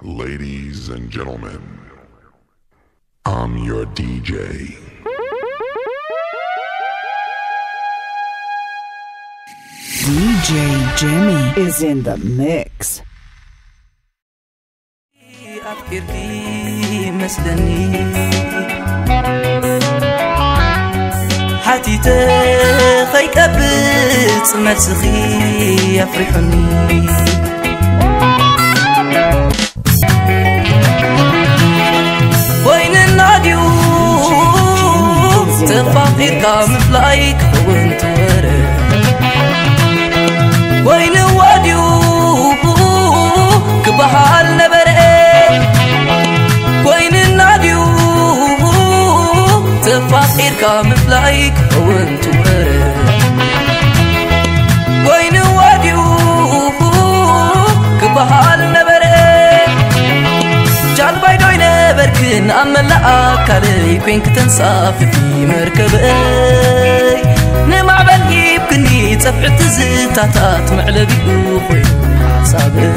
Ladies and gentlemen, I'm your DJ. DJ Jimmy is in the mix. وين الناديو تفاقير كامل لايك وانت ورا وين واديو كبحال نبرئ وين الناديو تفاقير كامل لايك وانت ورا وين واديو كبحال نبرئ جال بايدوي نبركن أملا أكالي كوين كتنصاف في مركبي نمع بالجيب كني تفعت زيتاتات معلبي وخوي حسابي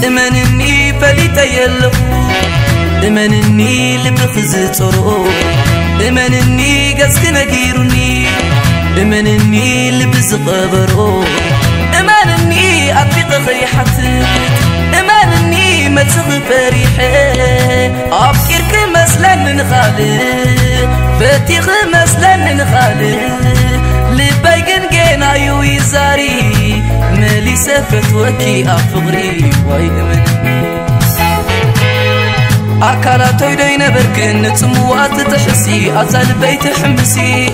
إمنني فليت يلو إمنني لبخزي صرو إمنني قسك نجيرني إمنني لبز غبرو إمنني أطفق خيحتك إمنني ما تغفريحي أفكرك مسلا نخالي فتيخ مسلا نخالي لبايقن جينا يويزاري مالي سفت وكي أفغري واي إمنني أكالاتو يدين بركن تموات تحسي أزال بيت حمسي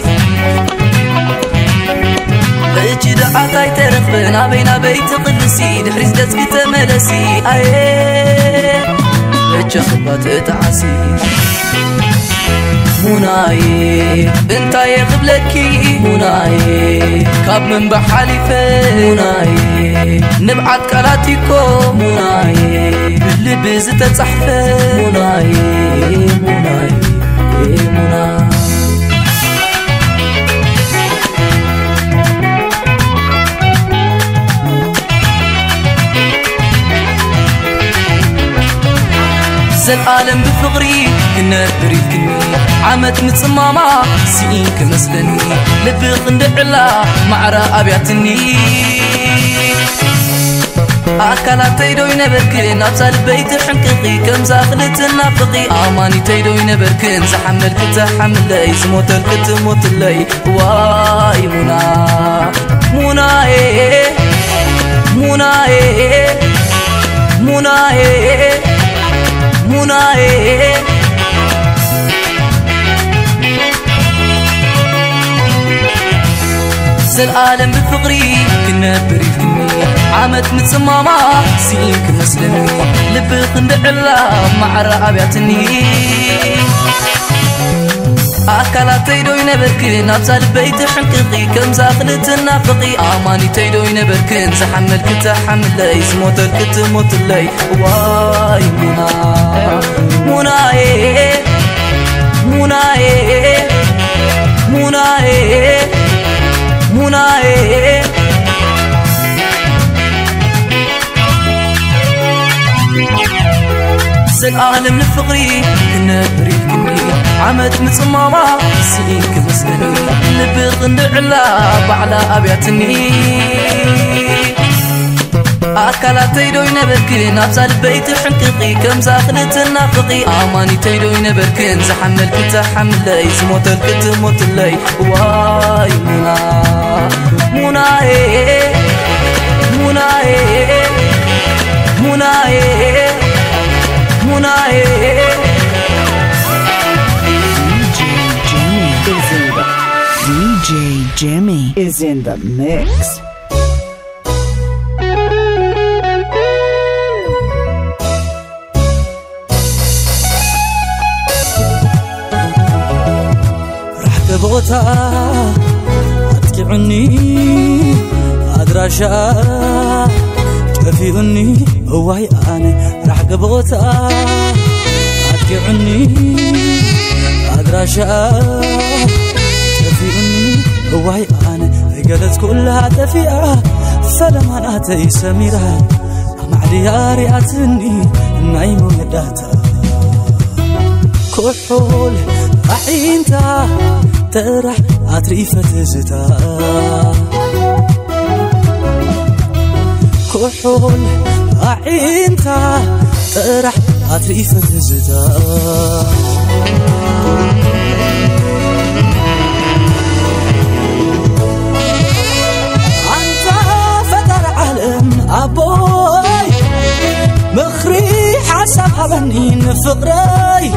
بجد عطاي ترخبنا بين بيت قلسي دحريز دزك تملسي ايه بجخبات تعسي مناي انت يقبلكي مناي كاب من بحالفة مناي نبعت كالاتيكو مناي باللبز تتصحفة مناي مناي مناي العالم بفغري كنا بريد كني عمت متصماما سين كمسلني لبي خندعلا معرا أبياتني أكلات تيدوي نبركن أبسال بيت حنكقي كم زاخلت النافقي آماني تيدوي نبركن زحمل كتحمل لي زموت الكتموت لي واي منا منا إيه منا إيه منا إيه مناي العالم بفقري كنا بريد كني عمت متصماما سين كمسلمي لبي خندعلا معرا أبياتني أكلات تيدوي نبركن أبسال بيت حنكقي كم زاخلت النافقي آماني تيدوي نبركن زحمل كتحمل لي زموت الكتموت لي واي منا مناي مناي مناي مناي العالم لفقري كنا بريد كني عمت متصماما سنين كمسلني لبي خندعلا بعلا أبياتني أكلات تيدوي نبركن أبسال بيت حنكقي كم زاخلت النافقي آماني تيدوي نبركن زحمل كتحمل لي زموت الكتموت لي واي منا مناي مناي مناي مناي DJ Jimmy is in the mix. رحت بغتا أتكعني أدراشا تفيهني هواي أنا رح بغتا أتكعني أدراشا تفيهني هواي أنا قالت كلها تفيئة فلماناتي سميرة معدي رياتني نايمو يداتا كحول عينتا ترح عطريفة زتا كحول عينتا ترح عطريفة زتا أبوي مخري حسب هبنين فقري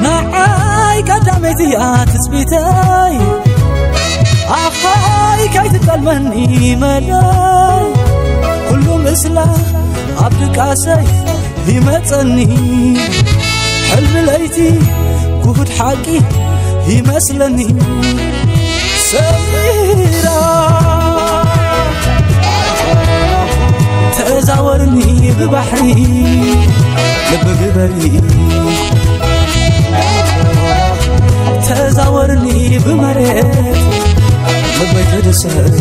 نعاي قدامتي تثبيتي أخاي كي تتلمني ملاي كله مثله عبدك عسي يمتني حلم ليتي جهد حقي يمثلني سميرة تزاورني ببحري لبقبري تزاورني بمريت لبقدسات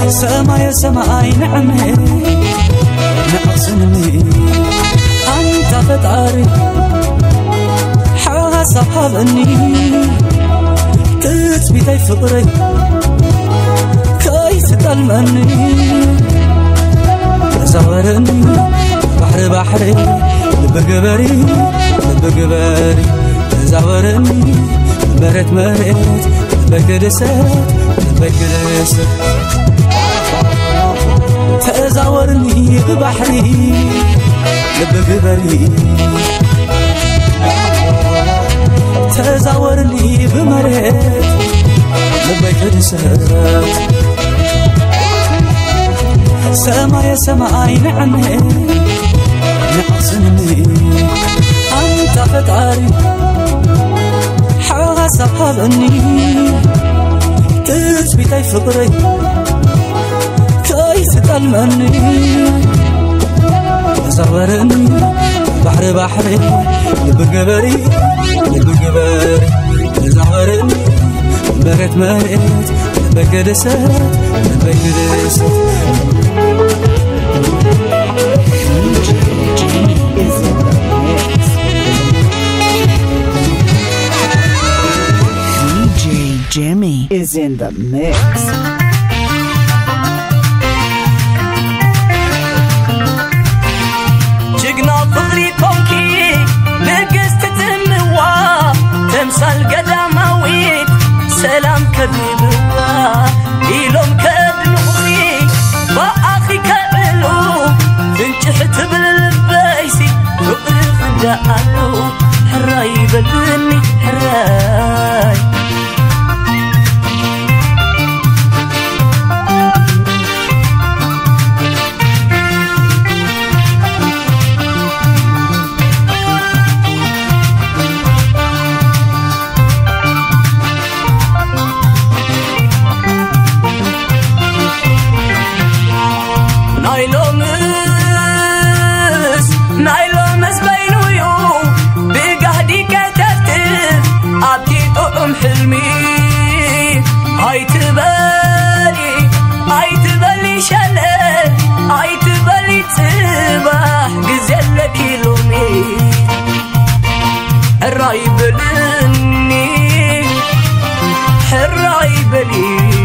سماي سماي نعمي نقصني أنت فتاري حاسب هذني تثبيتي فقري تلمني تزاورني بحري لبقبري تزاورني مريت لبقدسات تزاورني ببحري لبقبري تزاورني بمريت لبقدسات سماي نعمي نقصني أنت فتاري حاسب هذني تثبيتي فقري كي تتلمني تزاورني بحري لبقبري تزاورني مريت لبقدسات DJ Jimmy is in the mix. جينا فغري كونكي نقست تنوا تمثال قداموي سلام كذبوا إلهم كبنوخي بأخي كعلو فنجحت بالبيسي فقر خدعلو حراي بلني حراي نايلومس بينو يو بقهدي كتفتف أبكي طعم حلمي هاي تبالي شلل هاي تبالي تباح قزلك يلومي الراي بلني الراي بلني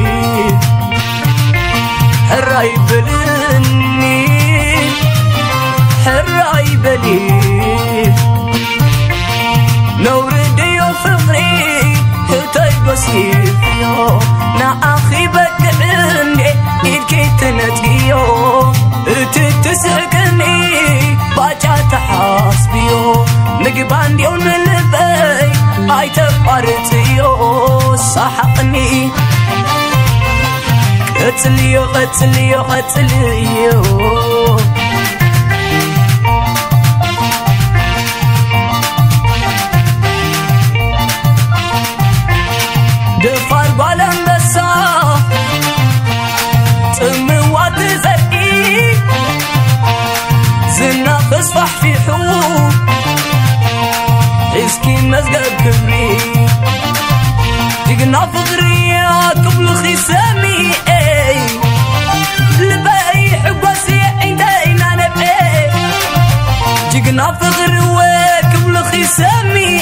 الراي بلي نور ديو فقري هتاي بسيفيو نا أخي بقعني إلكي تنتقيو تتسكني باجا تحاسبيو نقبان ديو نلبي هاي تبارتيو صحقني قتليو دفار بالانبسا تموات زكي زنا بصفح في حوب اسكي مزقب كبري جقنا فقري قبل خصامي لباي حقوسي عندنا نبي جقنا فقري قبل خصامي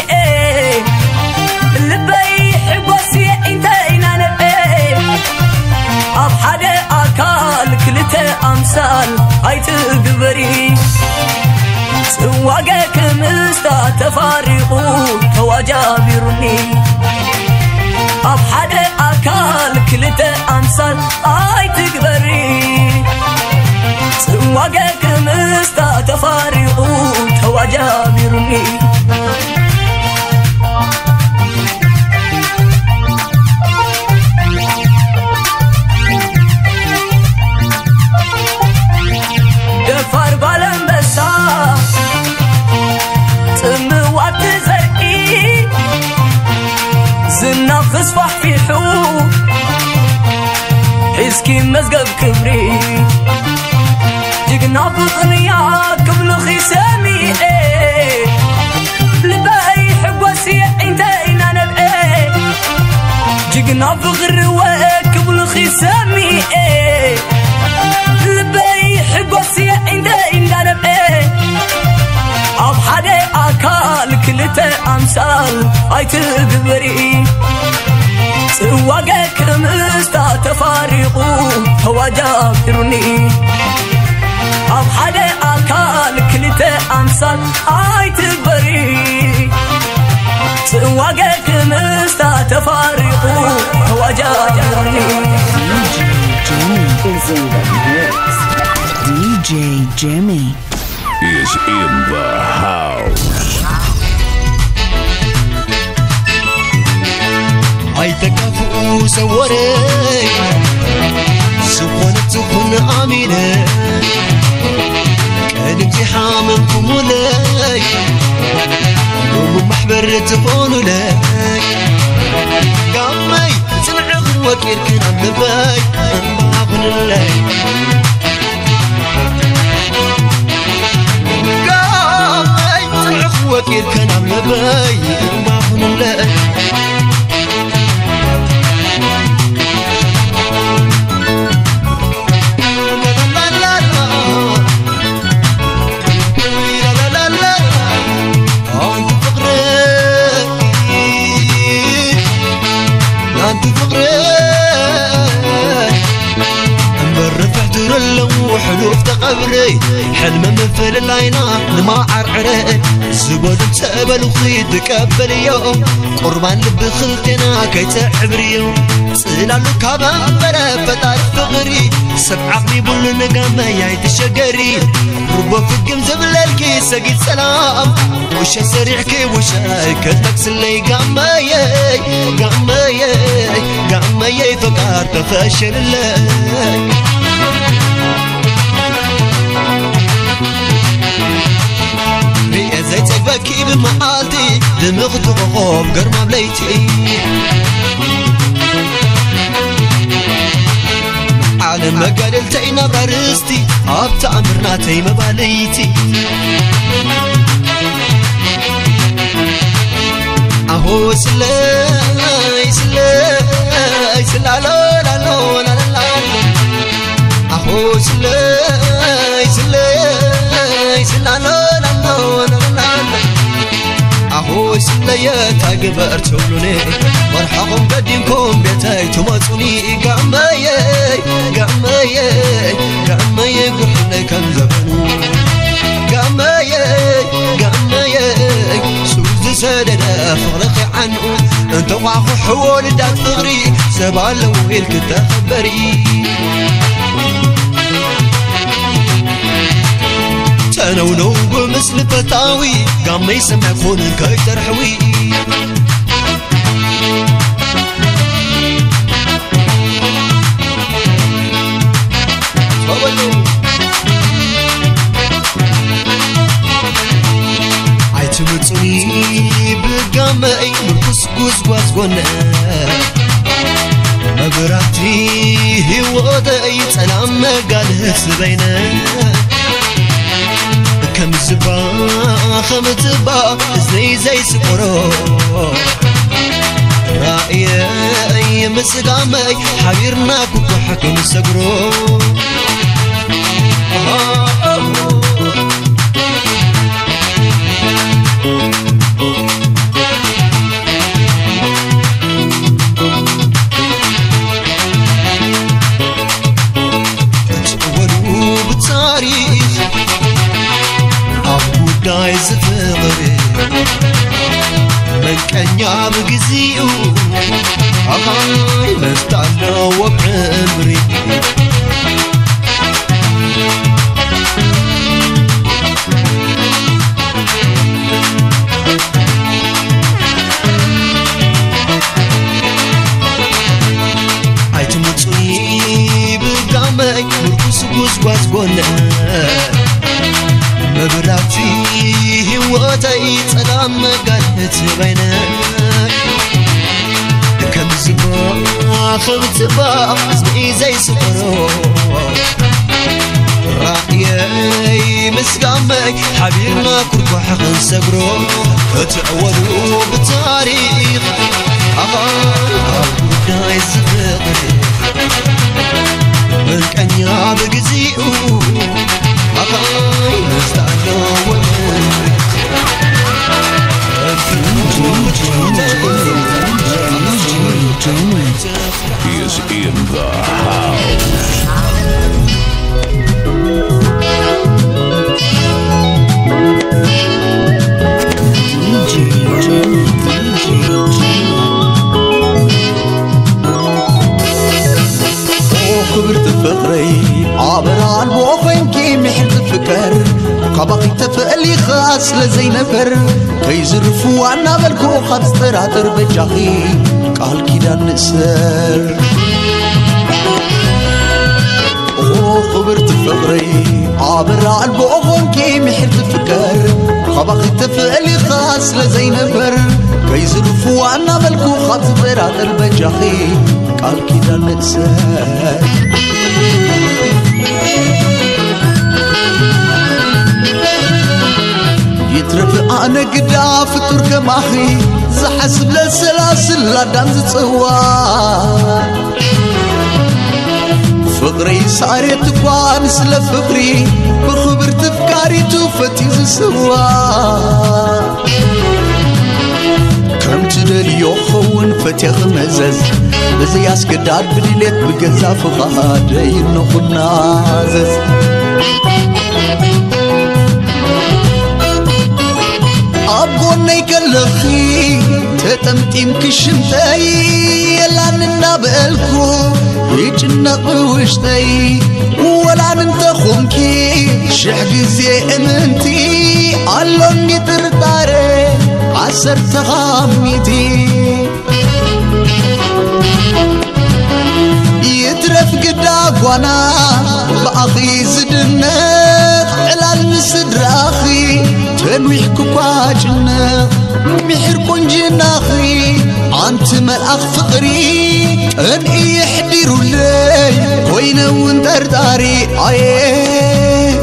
لباي حقوسي عندنا نبي أبحد أكال كلته أمثال هاي تقبري سواقك مستا تفارقوا تواجابرني أبحد أكال كلته أمثال هاي تقبري سواقك مستا تفارقوا تواجابرني دفار بالن بسا تموات زرقي زنا خصفح في حو حسكي مزقب كبري جقنا بغنيا قبل خصامي لباي حقوسي عندنا نبقى جقنا بغروا قبل خصامي لباي حقوسي عندنا نبقى أبحد أكال كلته أمثال هاي تقبري سواقك مستا تفارقوا تواجابرني أبحد أكال كلته أمثال هاي تقبري سواقك مستا تفارقوا تواجابرني DJ Jimmy is in the house. هاي تكافؤ سوري سخونة آمينة كان امتحامكم ولاي يوم محبر تكونوا لاي قامي سنعق وكير كنا بباي أنباقن اللاي وكيل كان عم باي ما هون لا حلوف تقبري حلم مفل العينا لما عرعري زبود تقبل وخيد تقبل يوم قربان لب خلتنا كي تعبري سلالو كابان بلا فتار فغري سبع عقلي بول نقام ياي تشقري ربو فقم زبل الكيس قيد سلام وشا سريع كي وشا كدلك سلي قامي فقار تفاشل الله زي تبكي بمعالتي دمغت وغوب قرمة بليتي على ما قاللتينا برستي هابت عمرنا تيمة باليتي اهو سلاي سلاي سلالو لالو لالا اهو سلاي سلاي سلالو أهو سليا تاقبر تولوني مرحقم قديمكم بيتاي تماتوني قعماي قرحنا كان زبنو قعماي سوز سادنا فرق عنه انت وعخو حوال دات فغري سبال لويل كنت خبري تنولو بمثل فتاوي قام يسمع كون كي ترحوي عيتمتني بقامي مركز قوز قونا مبراتي هو ضايت سلام قال سبينا كم زبا خمتبا زي سكرو رأيي مسقامي حبيرنا كوكو نسقرو تقولوا بالتاريخ أبو دايز فغري من كان ياب قزيو أخاي مستعنا وبعمري هاي تموتي بقامي مركز قوز قونا مبراتي هواتي سلام قالت بينك كم زبا خبت با اسمي زي سفرو رأيي مسقامي حبيبنا كركو حقن سقرو فتعودوا بالتاريخ أبونا يزفقري من كان يابق زيئو أخاي نستعنا ومري He is in the house. كبرت فقري عبران وخنكي محل فكر قبقي تفقلي خاص لزي نفر كيزرفوا عنا بالكو خبز تراتر بجاخي قال كيدا نسر كبرت فقري عبران وخنكي محل فكر قبقي تفقلي خاص لزي نفر كيزرفوا عنا بالكو خبز تراتر بجاخي قال كيدا نسر يترف أنا قدا فطور كماخي زحسب للسلاسل لا دانز تصوار فقري صاري تقوان سلا فقري بخبر تفكاري توفتي سوار كم تدري يوخون فتيغ مزز بزي اسكداد بدليت بقزا فقادي نخد نازز أبغوني كالخي تتمتين كشمتاي يلان النابلكو يجنا قوشتاي ولان انت خونكي شحق زي امنتي علوني ترتاري عسر تغاميتي يترف قداقوانا بأخي زدنك علال مسدر أخي تنويح كواجنا محر كونجناخي أنت ملأخ فقري أني يحديروا لي وين وندرداري آيه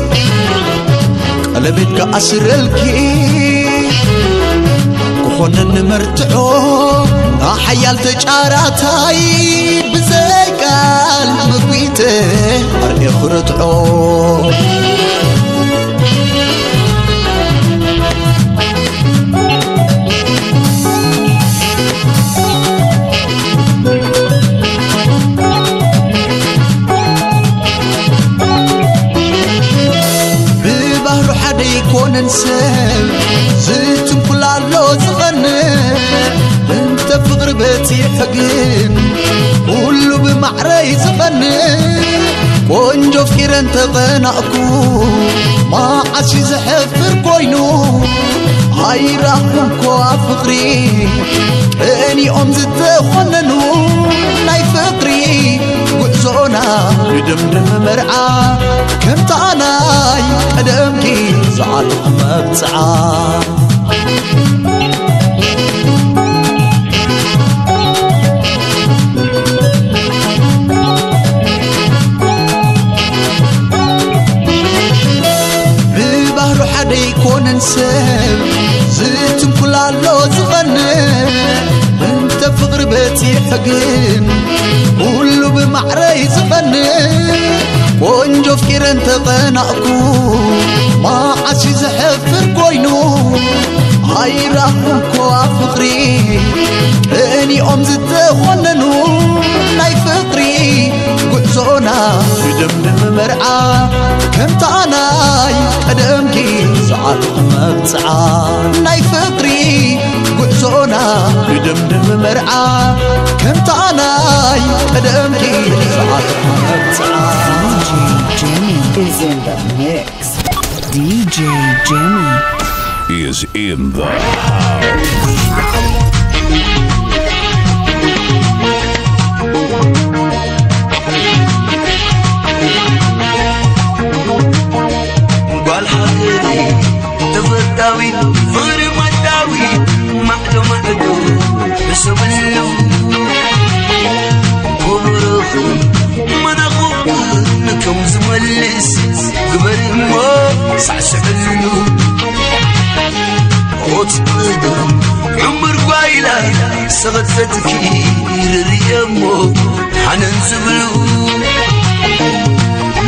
قلبك أسر الكي كخونا نمرتعو حيال تجاراتاي بزيقال مقويته أرني خرطعو ببهر حدا يكون انسان زيتم كل عالو زغنى انت في غربتي حقين كله بمعري زغنى كونجو فكر انت غناكو ما عشي زحفر كوينو هاي راحكم كوا فقري اني ام زتخننو ناي فقري وزونا بدمدم مرعى كم تعناي قدمكي زعلق مبتعى ببهر حدا يكون انسان زيتم كل عالو زغنى انت في غرب زخن كله بمعري زغن ونجو فكرن تقنعكو ما عسي زحفر كوينو هاي راكو فقري اني ام زتخننو ناي فقري قصونا بدم مرعى كم تعناي قدمكي ساعات مبصعى ناي فقري قصونا بدم مرعى كم تعناي قدمكي ساعات مبصعى DJ Jimmy is in the mix. DJ Jimmy is in the house. تفرداوي فغر مداوي معدو معدو بسولو كبرخ مناخوك نكم زملس قبر مو سعسعلو وتصدم عمر قايلة صغت فتكير ريمو حنن زبلو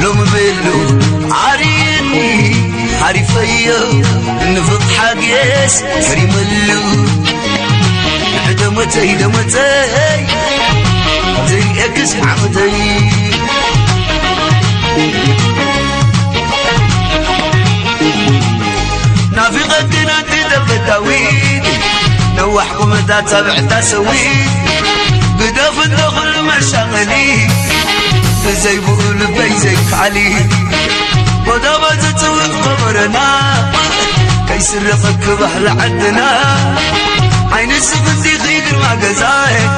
لوم بيلو عريني عارفية نفض حاجيس كريم اللو دمتي دمتي زي اكس عمتي نافقتنا تدفتاويد نوحكم دا تابع تسويد قداف الدخل مشاغلي زي بقول بي زي علي ودابا تتوق قبرنا كيس الرفك بحل عدنا عين السفندي غير ما قزاي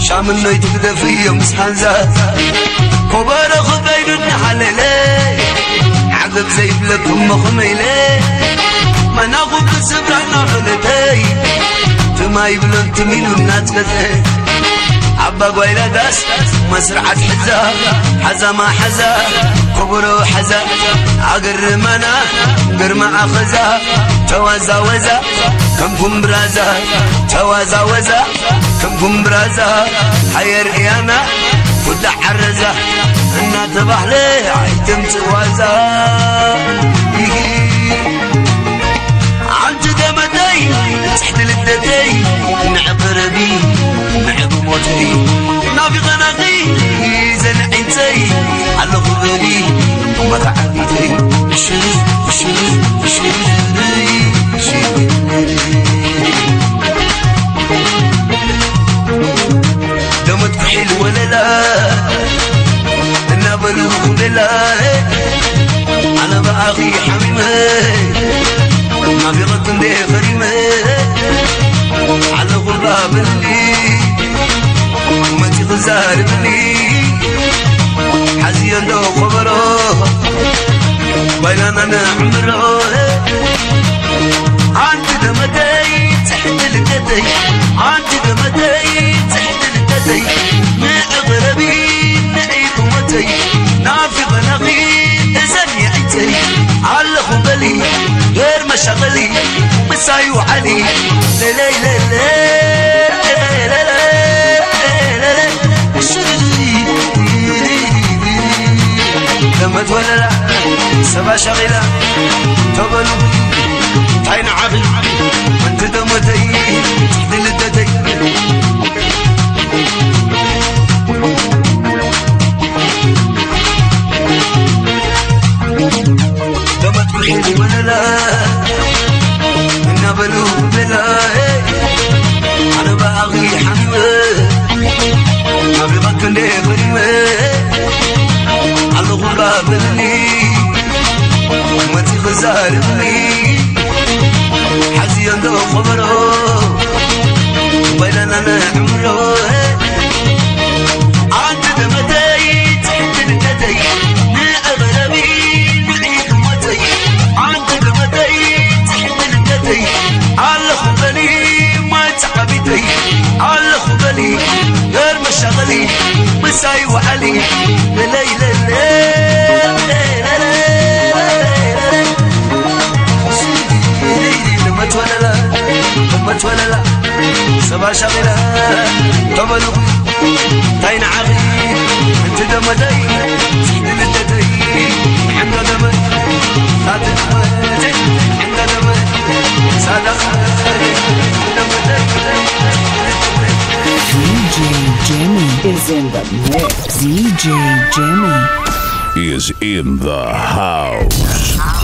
شام انه يتبدا فيا مسحان زاد كبار خبين النحللي عقب زي بلكم مخميلي ما ناخذ السبرنا غلتي تما يبلن تميلوا الناس كثير عبا قويلة داس مسرعة حزا حزا ما حزا كبرو حزا عقر منا قرمع خزا توازا وزا كم كم برازا توازا وزا كم كم برازا حير ايانا ودع حرزا انا تبح لي عيتم توازا عالجد مدي تحت للدتي نعبر بي نعب موتي نافي غناقي زنعيتي على خبري وما تعبيتي شرف شرف شرف دمتك حلو ولا لا انا بلوغ ولا انا باغي حميمه ما في غد لي غريمه على غراب اللي ما تغزار اللي حزين لو خبره بيننا نعمره عند دمتي تحت الكتي عند دمتي تحت الكتي ما اغربي نعيب متي نافق نغيب ازني عيتي على خبلي غير مشغلي مساي وعلي لا لا لا لا لا لما تولى سبا شغلة تبلو عين عبد انت دمتي تحت لدتي دمت بحيدي ولا لا انا بلو بلا انا باغي حميمه ما بيبقى لي غريمه على غراب اللي ما تغزار بني حزين دو خبره بيننا نعمره عند دمتي تحت الكتي ما اغربي نعيد متي عند دمتي تحت الكتي على خبلي ما تعبتي على خبلي غير مشغلي مساي وعلي ليلى لما تولى سبا شغلة تبلو DJ Jimmy is in the mix. DJ Jimmy is in the house.